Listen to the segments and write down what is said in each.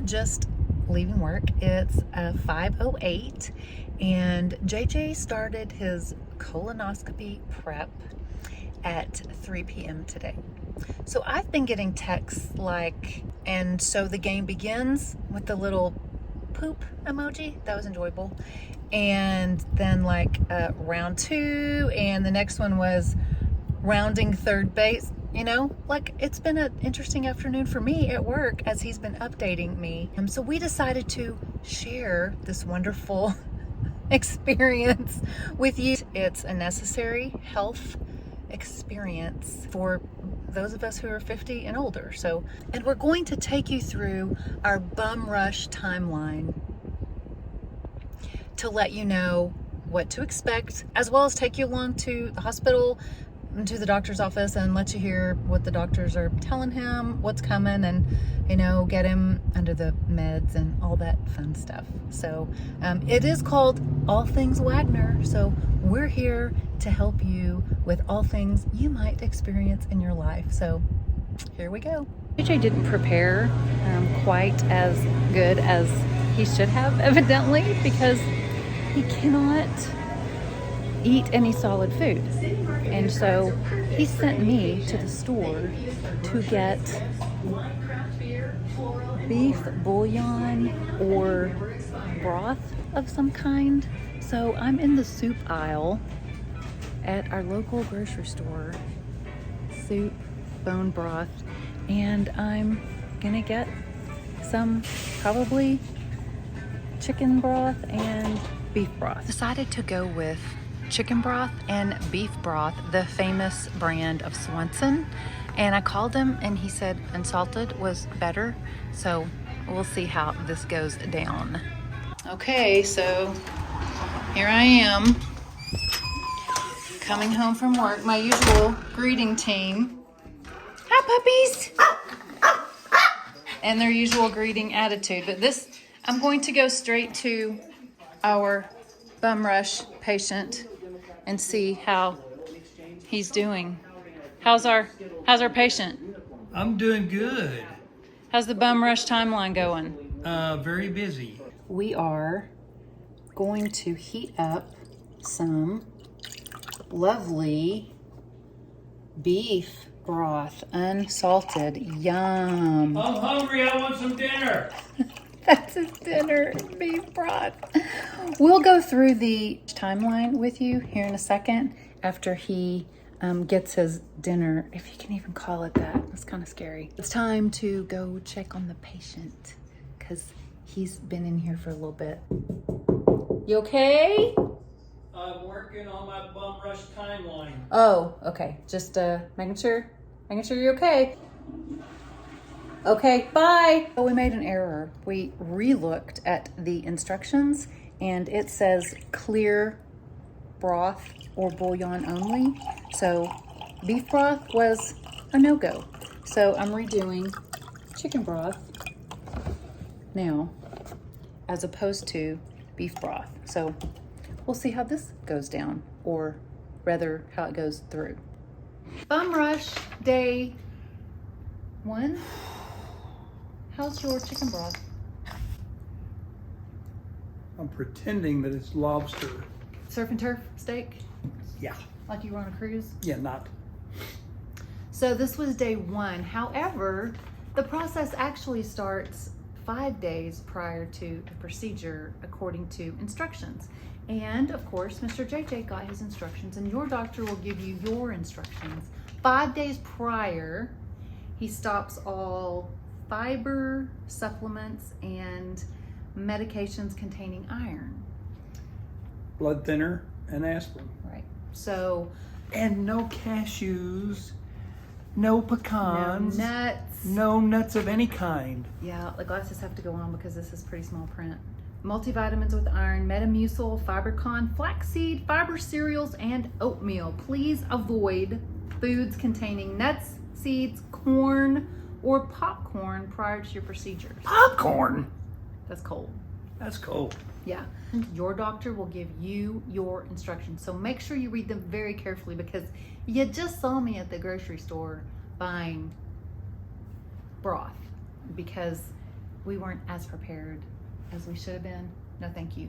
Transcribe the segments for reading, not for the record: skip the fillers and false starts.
just leaving work. It's 5:08 and JJ started his colonoscopy prep at 3 p.m. today. So I've been getting texts like, and so the game begins with the little poop emoji. That was enjoyable. And then like round 2, and the next one was rounding third base. You know, like it's been an interesting afternoon for me at work as he's been updating me. So we decided to share this wonderful experience with you. It's a necessary health experience for those of us who are 50 and older. And we're going to take you through our bum rush timeline to let you know what to expect, as well as take you along to the hospital, to the doctor's office, and let you hear what the doctors are telling him, what's coming, and get him under the meds and all that fun stuff. So it is called All Things Wagner. So we're here to help you with all things you might experience in your life. So here we go. JJ didn't prepare quite as good as he should have, evidently, because he cannot eat any solid food. And so he sent me to the store to get beef bouillon or broth of some kind. So I'm in the soup aisle at our local grocery store, soup, bone broth, and I'm gonna get some probably chicken broth and beef broth. Decided to go with chicken broth and beef broth, the famous brand of Swanson. And I called him and he said unsalted was better. So we'll see how this goes down. Okay, so here I am coming home from work, my usual greeting team. Hi, puppies! And their usual greeting attitude. But this, I'm going to go straight to our bum rush patient and see how he's doing. How's our patient? I'm doing good. How's the bum rush timeline going? Very busy. We are going to heat up some lovely beef broth, unsalted. Yum. I'm hungry. I want some dinner. That's his dinner, beef broth. We'll go through the timeline with you here in a second after he gets his dinner, if you can even call it that. It's kind of scary. It's time to go check on the patient because he's been in here for a little bit. You okay? I'm working on my bum rush timeline. Oh, okay. Just making sure you're okay. Okay, bye. Oh, we made an error. We re-looked at the instructions and it says clear broth or bouillon only. So beef broth was a no-go. So I'm redoing chicken broth now as opposed to beef broth. So we'll see how this goes down, or rather how it goes through. Bum rush day 1. How's your chicken broth? I'm pretending that it's lobster. Surf and turf steak? Yeah. Like you were on a cruise? Yeah, not. So this was day 1. However, the process actually starts 5 days prior to the procedure according to instructions. And of course, Mr. JJ got his instructions and your doctor will give you your instructions. 5 days prior, he stops all fiber supplements and medications containing iron. Blood thinner and aspirin. Right. So. And no cashews, no pecans. No nuts. No nuts of any kind. Yeah, the glasses have to go on because this is pretty small print. Multivitamins with iron, Metamucil, FiberCon, flaxseed, fiber cereals, and oatmeal. Please avoid foods containing nuts, seeds, corn, or popcorn prior to your procedures. Popcorn? That's cold. That's cold. Yeah. Your doctor will give you your instructions. So make sure you read them very carefully because you just saw me at the grocery store buying broth because we weren't as prepared as we should have been. No, thank you.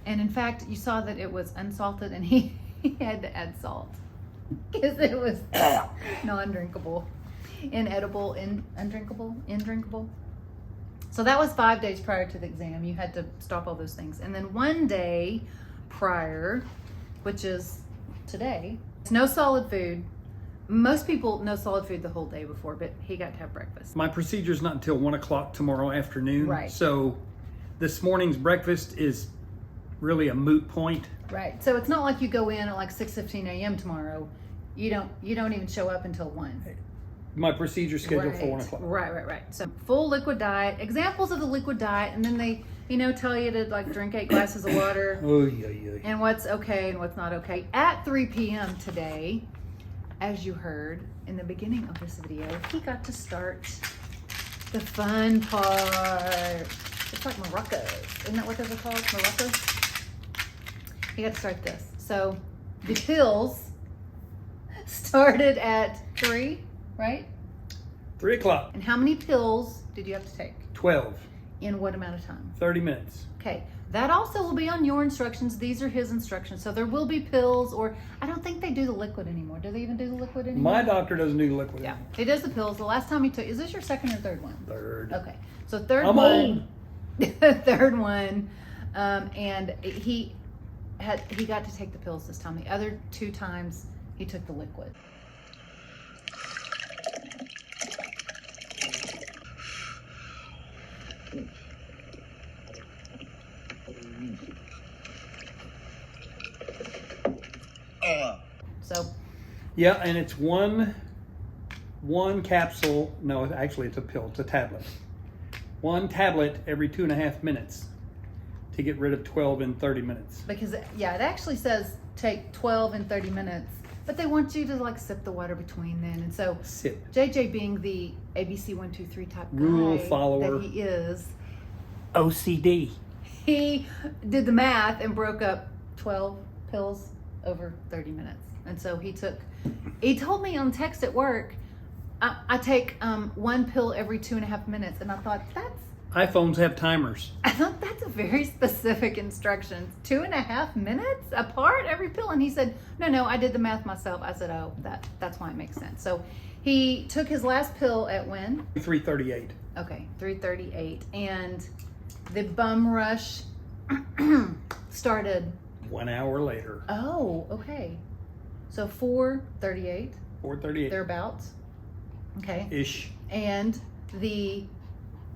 And in fact, you saw that it was unsalted, and he had to add salt because it was non-drinkable, inedible, undrinkable. So that was 5 days prior to the exam. You had to stop all those things. And then 1 day prior, which is today, no solid food. Most people no solid food the whole day before, but he got to have breakfast. My procedure's not until 1 o'clock tomorrow afternoon. Right. So this morning's breakfast is really a moot point. Right. So it's not like you go in at like 6:15 a.m. tomorrow. You don't even show up until 1. My procedure's scheduled for 1 o'clock. Right. So full liquid diet, examples of the liquid diet, and then they, tell you to like drink 8 glasses of water Oh, yeah. and what's okay and what's not okay. At 3 p.m. today, as you heard in the beginning of this video, he got to start the fun part. It's like maracas. Isn't that what those are called? Maracas? He got to start this. So the pills started at 3, right? 3 o'clock. And how many pills did you have to take? 12. In what amount of time? 30 minutes. Okay. That also will be on your instructions. These are his instructions. So there will be pills, or I don't think they do the liquid anymore. Do they even do the liquid anymore? My doctor doesn't do the liquid. Yeah. He does the pills. The last time he took, is this your second or third one? Third. Okay. So third I'm one. old. Third one. And he got to take the pills this time. The other 2 times he took the liquid. So Yeah, and it's one capsule. No, actually it's a pill. It's a tablet. 1 tablet every 2.5 minutes to get rid of 12 in 30 minutes. because it actually says take 12 and 30 minutes, but they want you to like sip the water between then. And so Sip. JJ, being the ABC 1, 2, 3 type Rule guy follower. that he is, OCD. he did the math and broke up 12 pills over 30 minutes. And so he told me on text at work, I take 1 pill every 2.5 minutes. And I thought, iPhones have timers. that's a very specific instructions. 2.5 minutes apart every pill. And he said, no, I did the math myself. I said, oh, that's why it makes sense. So he took his last pill at when? 3:38. Okay, 3:38. And the bum rush started 1 hour later. Oh, okay. So 4:38, 4:38. thereabouts. Okay. Ish. And the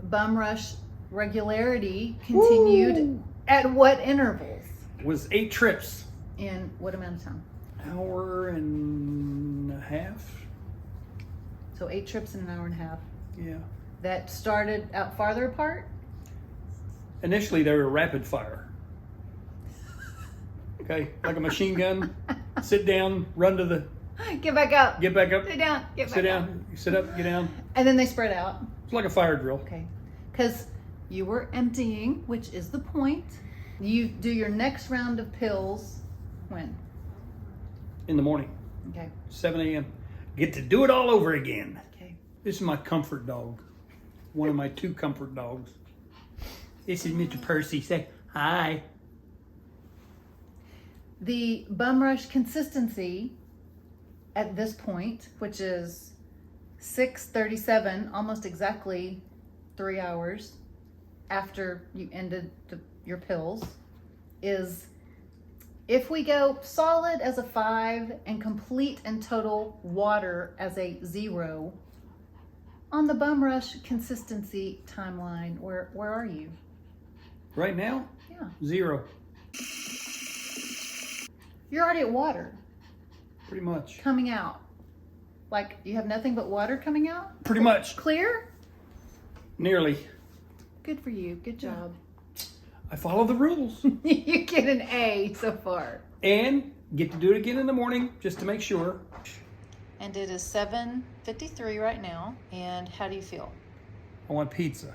bum rush regularity continued. Woo! At what intervals? Was 8 trips. In what amount of time? Hour and a half. So 8 trips in an hour and a half. Yeah. That started out farther apart? Initially, they were rapid fire. Okay, like a machine gun. Sit down, run to the. Get back up. Get back up. Sit down. Get back Sit up. down. You sit up. Get down. And then they spread out. It's like a fire drill. Okay. Because you were emptying, which is the point. You do your next round of pills when? In the morning, Okay. 7 a.m. Get to do it all over again. Okay. This is my comfort dog. One of my 2 comfort dogs. This is Mr. Percy. Say hi. The bum rush consistency at this point, which is 6:37, almost exactly 3 hours after you ended your pills, is if we go solid as a 5 and complete and total water as a 0, on the bum rush consistency timeline, where are you? Right now, Yeah. 0. You're already at water Pretty much. coming out. Like you have nothing but water coming out? Pretty much. Clear? Nearly. Good for you. Good job. I follow the rules. You get an A so far. And get to do it again in the morning just to make sure. And it is 7:53 right now. And how do you feel? I want pizza.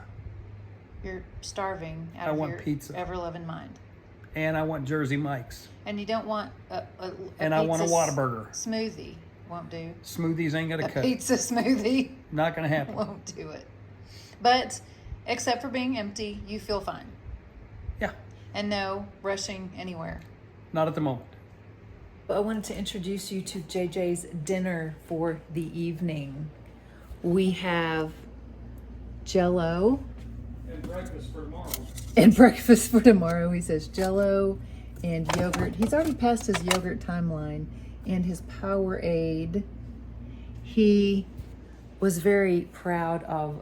You're starving out I of want your pizza. ever-loving mind. And I want Jersey Mike's. And you don't want a And I want a pizza Whataburger. smoothie. Won't do. Smoothies ain't gonna A cut. pizza smoothie Not gonna happen. won't do it. But Except for being empty, you feel fine. Yeah, And no rushing anywhere. not at the moment. I wanted to introduce you to JJ's dinner for the evening. We have Jell-O. And breakfast for tomorrow. And breakfast for tomorrow. He says Jell-O and yogurt. He's already passed his yogurt timeline and his Powerade. He was very proud of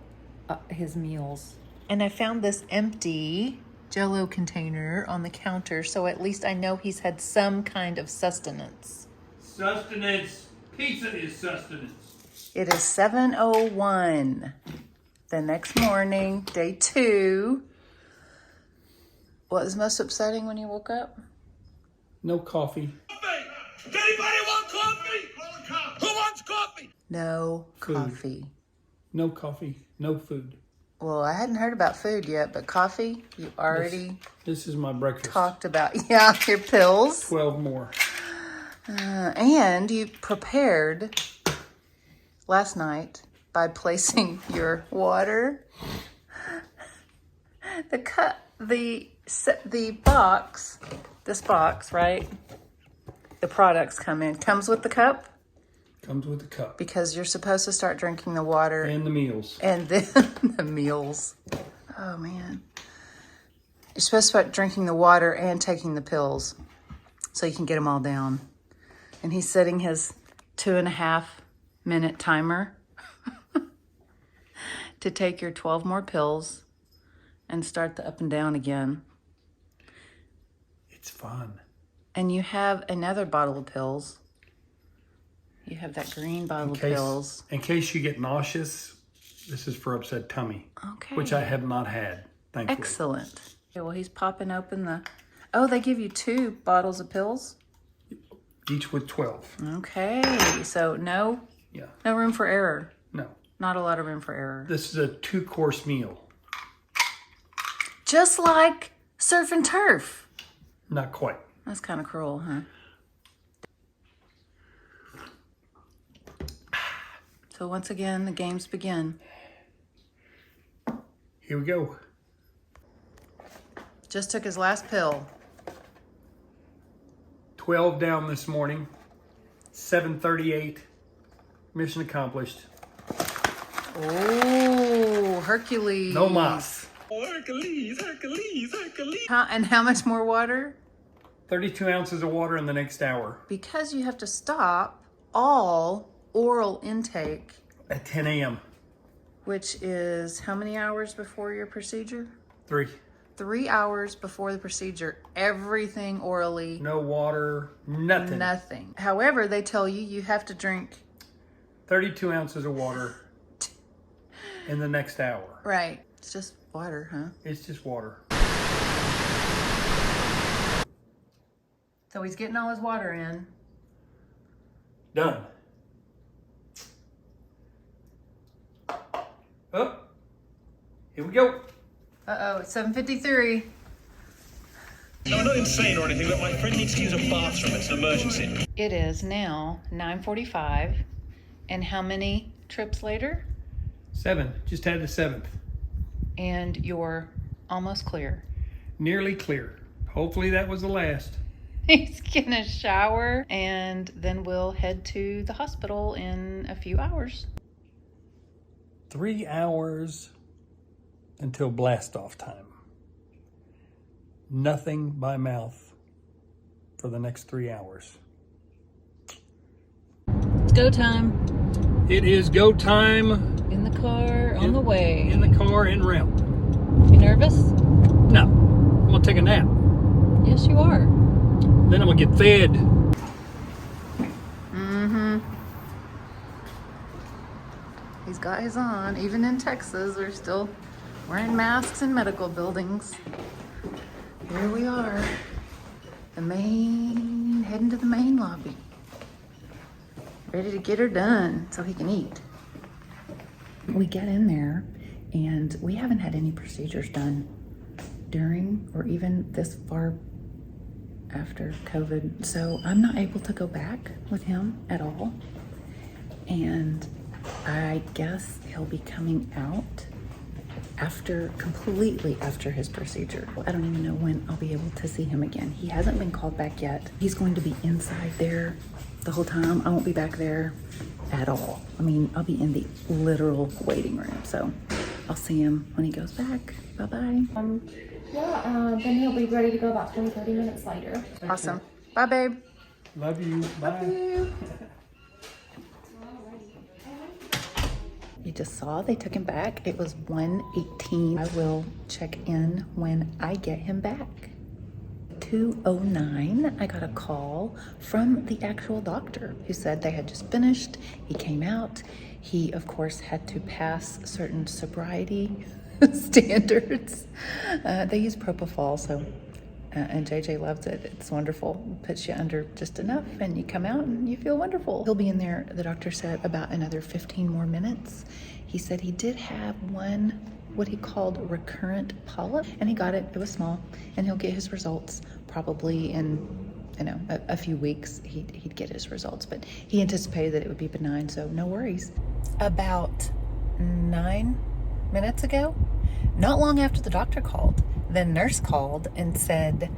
his meals. And I found this empty Jell-O container on the counter, so at least I know he's had some kind of sustenance. Sustenance. Pizza is sustenance. It is 7:01 the next morning, day 2. What was most upsetting when you woke up? No coffee. Does anybody want coffee? Who wants coffee? No Food. coffee. No coffee. No food. Well, I hadn't heard about food yet, but coffee, you already This is my breakfast. talked about. Yeah, your pills. 12 more. And you prepared last night by placing your water, the box, this box, right? The products comes with the cup Comes with the cup. because you're supposed to start drinking the water And the meals. and then the meals. Oh man. You're supposed to start drinking the water and taking the pills so you can get them all down. And he's setting his 2.5-minute timer to take your 12 more pills and start the up and down again. It's fun. And you have another bottle of pills. You have that green bottle of pills. In case you get nauseous, this is for upset tummy. Okay. Which I have not had, thankfully. Excellent. Okay, well, he's popping open the... Oh, they give you 2 bottles of pills? Each with 12. Okay, so no Yeah. room for error. No. Not a lot of room for error. This is a 2-course meal. Just like surf and turf. Not quite. That's kind of cruel, huh? So once again, the games begin. Here we go. Just took his last pill. 12 down this morning. 7:38. Mission accomplished. Oh, Hercules. No mas. Hercules, Hercules, Hercules. And how much more water? 32 ounces of water in the next hour. Because you have to stop all oral intake, At 10 a.m. which is how many hours before your procedure? 3. 3 hours before the procedure, everything orally, No water. Nothing. nothing. However, they tell you you have to drink. 32 ounces of water in the next hour. Right. It's just water, huh? It's just water. So he's getting all his water in. Done. Oh, here we go. Uh-oh, it's 7:53. No, I'm not insane or anything, but my friend needs to use a bathroom. It's an emergency. It is now 9:45. And how many trips later? 7. Just had the 7th. And you're almost clear. Nearly clear. Hopefully that was the last. He's gonna shower and then we'll head to the hospital in a few hours. 3 hours until blast off time. Nothing by mouth for the next 3 hours. It's go time. It is go time. In the car, on the way. In the car, en route. You nervous? No, I'm gonna take a nap. Yes, you are. Then I'm gonna get fed. Mm-hmm. He's got his on. Even in Texas, we're still wearing masks in medical buildings. Here we are. Heading to the main lobby. Ready to get her done so he can eat. We get in there and we haven't had any procedures done during or even this far after COVID. So I'm not able to go back with him at all. And I guess he'll be coming out completely after his procedure. I don't even know when I'll be able to see him again. He hasn't been called back yet. He's going to be inside there the whole time. I won't be back there at all. I mean, I'll be in the literal waiting room. So I'll see him when he goes back. Bye-bye. Then he'll be ready to go about 20-30 minutes later. Awesome. Bye, babe. Love you. Bye. You just saw they took him back. It was 1:18. I will check in when I get him back. 2:09, I got a call from the actual doctor who said they had just finished. He came out. He, of course, had to pass certain sobriety standards. They use propofol, so and JJ loves it. It's wonderful. Puts you under just enough and you come out and you feel wonderful. He'll be in there, the doctor said, about another 15 more minutes. He said he did have one, what he called recurrent polyp, and he got it. It was small, and he'll get his results probably in, a few weeks. He'd get his results, but he anticipated that it would be benign, so no worries. About 9 minutes ago, not long after the doctor called, the nurse called and said,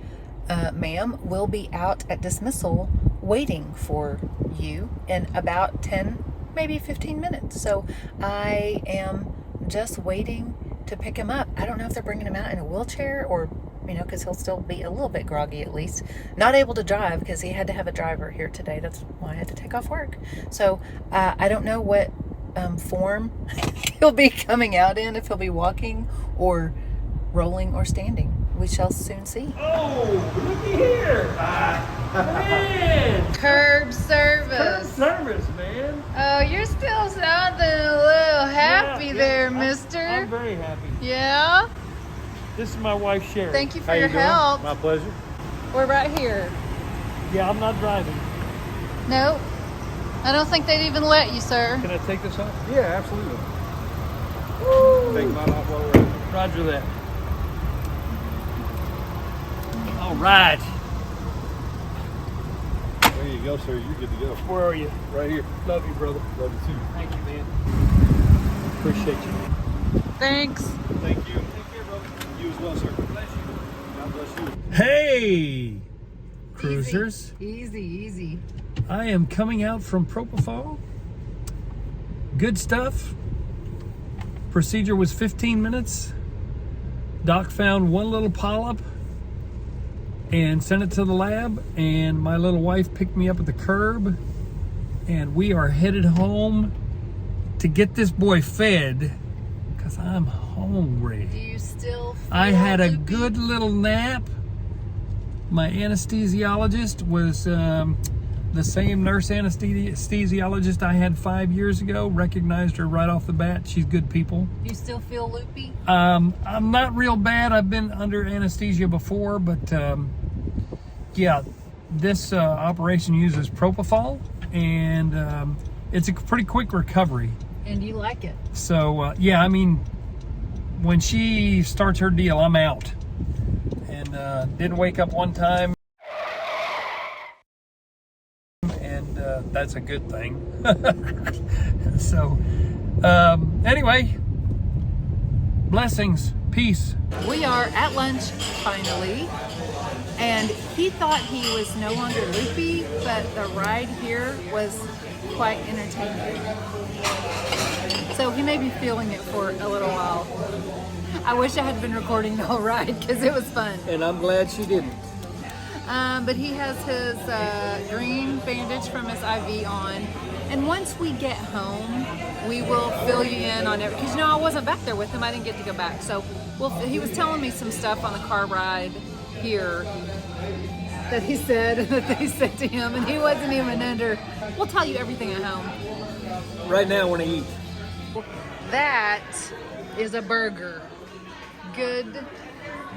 ma'am, we'll be out at dismissal waiting for you in about 10, maybe 15 minutes. So I am just waiting to pick him up. I don't know if they're bringing him out in a wheelchair or, because he'll still be a little bit groggy at least. Not able to drive because he had to have a driver here today. That's why I had to take off work. So I don't know what form he'll be coming out in, if he'll be walking or rolling or standing. We shall soon see. Oh, looky here. Man. Curb service. Curb service, man. Oh, you're still sounding a little happy there, mister. I'm very happy. Yeah? This is my wife, Sherry. Thank you for How your doing? help. My pleasure. We're right here. Yeah, I'm not driving. Nope. I don't think they'd even let you, sir. Can I take this off? Yeah, absolutely. Take mine off while we're at it. Roger that. All right. There you go, sir. You're good to go. Where are you? Right here. Love you, brother. Love you too. Thank you, man. Appreciate you. Thanks. Thank you. Take care, brother. You as well, sir. Bless you. God bless you. Hey, cruisers. Easy. I am coming out from propofol. Good stuff. Procedure was 15 minutes. Doc found one little polyp and sent it to the lab, and my little wife picked me up at the curb, and we are headed home to get this boy fed because I'm hungry. Do you still feel I had a loopy? good little nap. My anesthesiologist was the same nurse anesthesiologist I had 5 years ago. Recognized her right off the bat. She's good people. Do you still feel loopy? I'm not real bad. I've been under anesthesia before, but yeah, this operation uses propofol, and it's a pretty quick recovery. And you like it? So yeah, I mean, when she starts her deal, I'm out. And didn't wake up one time, and that's a good thing. So anyway, blessings, peace. We are at lunch finally, and he thought he was no longer loopy, but the ride here was quite entertaining. So he may be feeling it for a little while. I wish I had been recording the whole ride because it was fun. And I'm glad she didn't. But he has his green bandage from his IV on. And once we get home, we will fill you in on everything. Because, I wasn't back there with him. I didn't get to go back. So he was telling me some stuff on the car ride here that he said, that they said to him. And he wasn't even under. We'll tell you everything at home. Right now when I eat. That is a burger. Good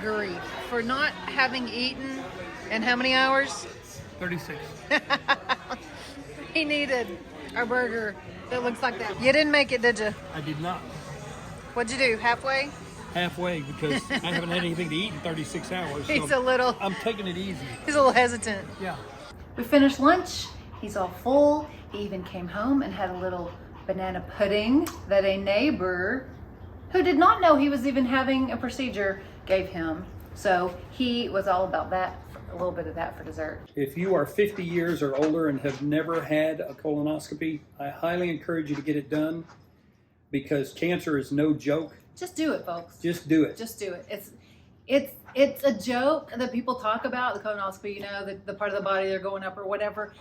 grief. For not having eaten in how many hours? 36. He needed a burger that looks like that. You didn't make it, did you? I did not. What'd you do, halfway? Halfway, because I haven't had anything to eat in 36 hours. So He's a little I'm taking it easy. He's a little hesitant. Yeah. We finished lunch. He's all full. He even came home and had a little banana pudding that a neighbor who did not know he was even having a procedure, gave him. So he was all about that, a little bit of that for dessert. If you are 50 years or older and have never had a colonoscopy, I highly encourage you to get it done because cancer is no joke. Just do it, folks. Just do it. Just do it. It's a joke that people talk about, the colonoscopy, you know, the part of the body they're going up or whatever.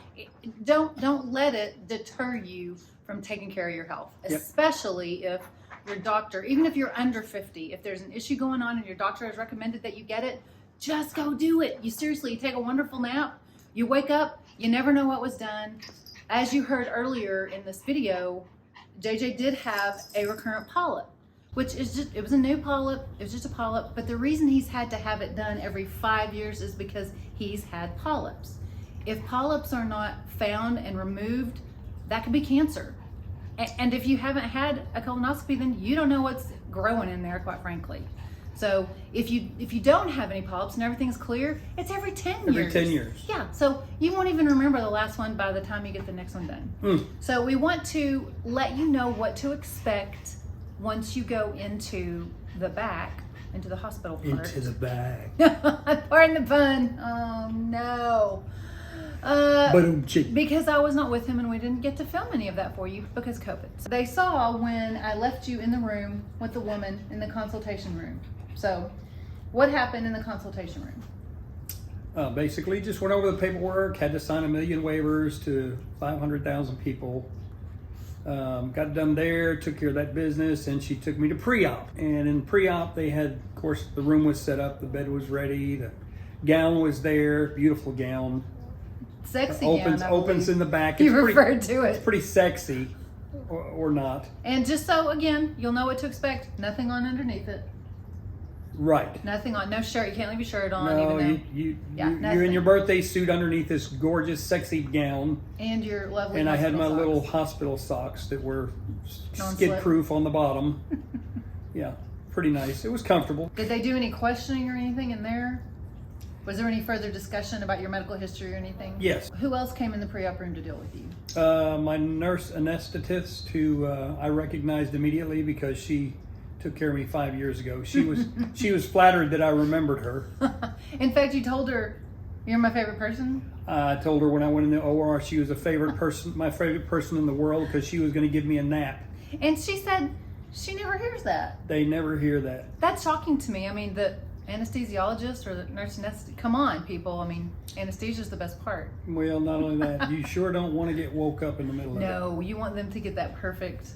Don't let it deter you from taking care of your health, especially if your doctor, even if you're under 50, if there's an issue going on and your doctor has recommended that you get it, just go do it. You seriously, you take a wonderful nap, you wake up, you never know what was done. As you heard earlier in this video, JJ did have a recurrent polyp, which is just, it was a new polyp, it was just a polyp, but the reason he's had to have it done every 5 years is because he's had polyps. If polyps are not found and removed, that could be cancer. And if you haven't had a colonoscopy, then you don't know what's growing in there, quite frankly. So if you don't have any polyps and everything's clear, it's every 10 years. Every 10 years. Yeah, so you won't even remember the last one by the time you get the next one done. So we want to let you know what to expect once you go into the back, into the hospital part. Into the bag. Pardon the pun. Oh no. Because I was not with him and we didn't get to film any of that for you because COVID. So they saw when I left you in the room with the woman in the consultation room. So what happened in the consultation room? Basically, just went over the paperwork, had to sign 1 million waivers to 500,000 people. Got it done there, took care of that business, and she took me to pre-op. And in pre-op, they had, of course, the room was set up, the bed was ready, the gown was there, beautiful gown. Sexy gown, opens in the back. You referred to it. It's pretty sexy, or not. And just so, again, you'll know what to expect. Nothing on underneath it. Right. Nothing on. No shirt. You can't leave your shirt on. No, even though, you're in your birthday suit underneath this gorgeous, sexy gown. And your lovely. And I had my socks. little hospital socks that were Non-slip. skid-proof on the bottom. Yeah, pretty nice. It was comfortable. Did they do any questioning or anything in there? Was there any further discussion about your medical history or anything? Yes. Who else came in the pre-op room to deal with you? My nurse anesthetist, who I recognized immediately because she took care of me 5 years ago. She was flattered that I remembered her. In fact, you told her you're my favorite person. I told her when I went in the OR she was my favorite person in the world because she was going to give me a nap. And she said she never hears that. They never hear that. That's shocking to me. I mean, the anesthesiologist or the nurse anesthetist, come on, people. I mean, anesthesia is the best part. Well, not only that, you sure don't want to get woke up in the middle of it. No, you want them to get that perfect,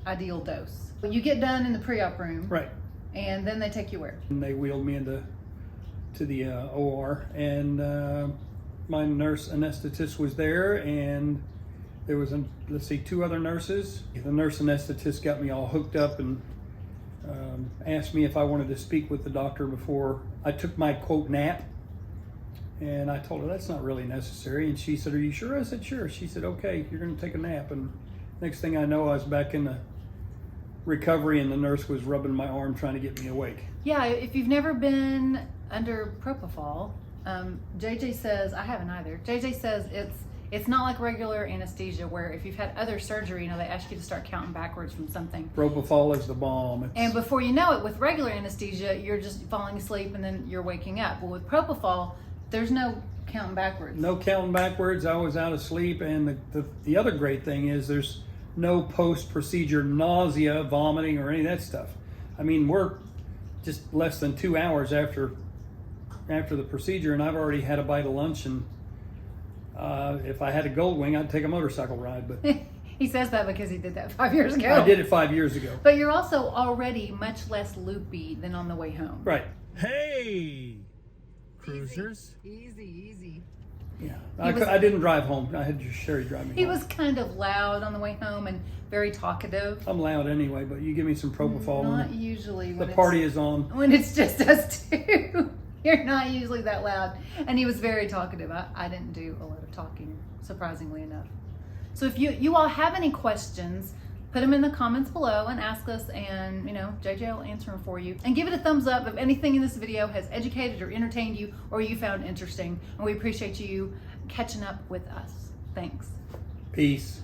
ideal dose. When you get done in the pre-op room, right, and then they take you where? And they wheeled me into the OR, and my nurse anesthetist was there, and there was, two other nurses. The nurse anesthetist got me all hooked up and asked me if I wanted to speak with the doctor before I took my, quote, nap. And I told her that's not really necessary. And she said, "Are you sure?" I said, "Sure." She said, "Okay, you're going to take a nap." And next thing I know, I was back in the recovery and the nurse was rubbing my arm trying to get me awake. Yeah, if you've never been under propofol, JJ says, I haven't either. JJ says it's not like regular anesthesia where if you've had other surgery, they ask you to start counting backwards from something. Propofol is the bomb. And before you know it, with regular anesthesia, you're just falling asleep and then you're waking up. Well, with propofol, there's no counting backwards. No counting backwards. I was out of sleep. And the other great thing is there's no post-procedure nausea, vomiting, or any of that stuff. I mean, we're just less than 2 hours after the procedure, and I've already had a bite of lunch, and if I had a gold wing, I'd take a motorcycle ride. But he says that because he did that 5 years ago. I did it 5 years ago. But you're also already much less loopy than on the way home. Right. Hey, cruisers. Easy. Yeah, I didn't drive home. I had Sherry drive me home. He was kind of loud on the way home and very talkative. I'm loud anyway, but you give me some propofol. Not usually. The party is on. When it's just us two. You're not usually that loud. And he was very talkative. I didn't do a lot of talking, surprisingly enough. So if you all have any questions, put them in the comments below and ask us, and JJ will answer them for you. And give it a thumbs up if anything in this video has educated or entertained you or you found interesting. And we appreciate you catching up with us. Thanks. Peace.